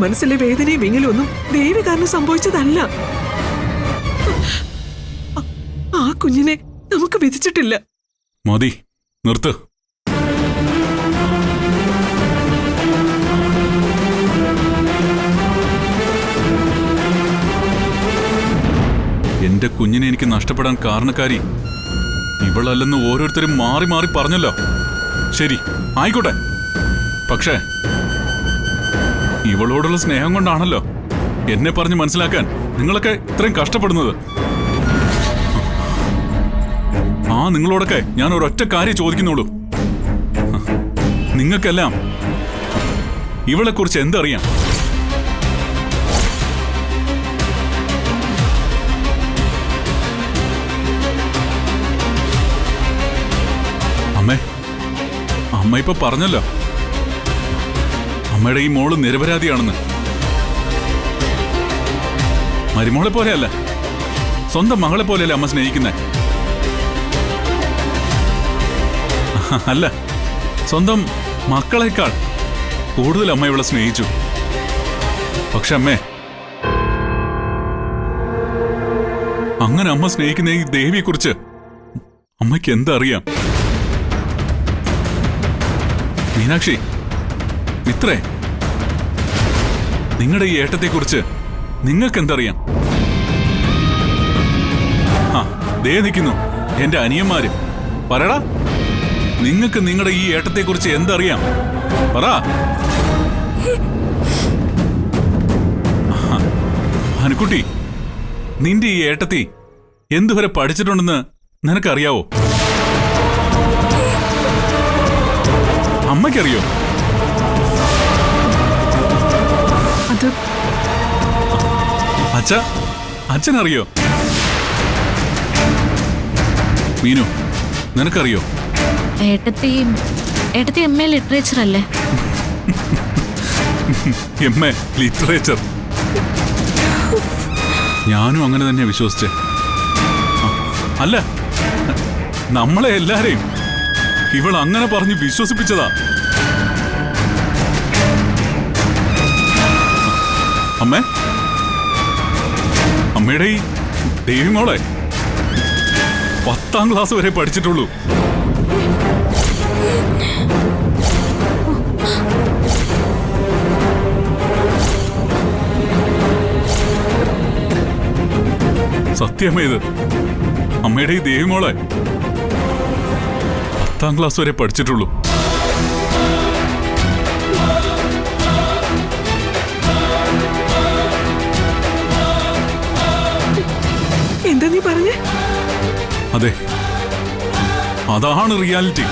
മനസ്സിലെ വേദനയും വിങ്ങലും ഒന്നും ദേവി കാരണം സംഭവിച്ചതല്ല. ആ കുഞ്ഞിനെ നമുക്ക് വിധിച്ചിട്ടില്ല. മതി, നിർത്ത്. എന്റെ കുഞ്ഞിനെ എനിക്ക് നഷ്ടപ്പെടാൻ കാരണക്കാരി ഇവളല്ലെന്ന് ഓരോരുത്തരും മാറി മാറി പറഞ്ഞല്ലോ. ശരി, ആയിക്കോട്ടെ. പക്ഷേ ഇവളോടുള്ള സ്നേഹം കൊണ്ടാണല്ലോ എന്നെ പറഞ്ഞ് മനസ്സിലാക്കാൻ നിങ്ങളൊക്കെ ഇത്രയും കഷ്ടപ്പെടുന്നത്. ആ നിങ്ങളോടൊക്കെ ഞാൻ ഒരൊറ്റ കാര്യം ചോദിക്കുന്നുള്ളൂ. നിങ്ങൾക്കെല്ലാം ഇവളെക്കുറിച്ച് എന്തറിയാം? അമ്മ ഇപ്പൊ പറഞ്ഞല്ലോ, അമ്മയുടെ ഈ മോള് നിരപരാധിയാണെന്ന്. മരുമോളെ പോലെയല്ല, സ്വന്തം മകളെ പോലെയല്ലേ അമ്മ സ്നേഹിക്കുന്നേ? അല്ല, സ്വന്തം മക്കളെക്കാൾ കൂടുതൽ അമ്മ ഇവളെ സ്നേഹിച്ചു. പക്ഷെ അമ്മേ, അങ്ങനെ അമ്മ സ്നേഹിക്കുന്ന ഈ ദേവിയെക്കുറിച്ച് അമ്മയ്ക്ക് എന്തറിയാം? മീനാക്ഷി, മിത്രേ, നിങ്ങളുടെ ഈ ഏട്ടത്തെക്കുറിച്ച് നിങ്ങൾക്ക് എന്തറിയാം? ആ, ദേ നിൽക്കുന്നു എന്റെ അനിയന്മാര്. പറയടാ, നിങ്ങൾക്ക് നിങ്ങളുടെ ഈ ഏട്ടത്തെക്കുറിച്ച് എന്തറിയാം? പറ. അനുക്കുട്ടി, നിന്റെ ഈ ഏട്ടത്തി എന്തുവരെ പഠിച്ചിട്ടുണ്ടെന്ന് നിനക്കറിയാവോ? അമ്മയ്ക്കറിയോ? അച്ഛനറിയോ? മീനു, നിനക്കറിയോ? ഏട്ടത്തി എം എ ലിറ്ററേച്ചർ അല്ലേ? M A literature? ഞാനും അങ്ങനെ തന്നെ വിശ്വസിച്ചേ. അല്ല, നമ്മളെ എല്ലാരെയും ഇവൾ അങ്ങനെ പറഞ്ഞ് വിശ്വസിപ്പിച്ചതാ. അമ്മേ, അമ്മയുടെ ഈ ദേവി മോളെ 10ാം ക്ലാസ് വരെ പഠിച്ചിട്ടുള്ളൂ. സത്യമേത്, അമ്മയുടെ ഈ ദേവി മോളെ 10ാം ക്ലാസ് വരെ പഠിച്ചിട്ടുള്ളൂ. എന്താ നീ പറഞ്ഞേ? അതെ, അതാണ് റിയാലിറ്റി.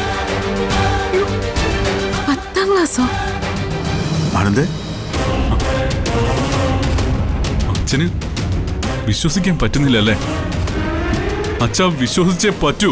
10ാം ക്ലാസ്സോ? അച്ഛന് വിശ്വസിക്കാൻ പറ്റുന്നില്ലല്ലേ? അച്ഛ വിശ്വസിച്ചേ പറ്റൂ.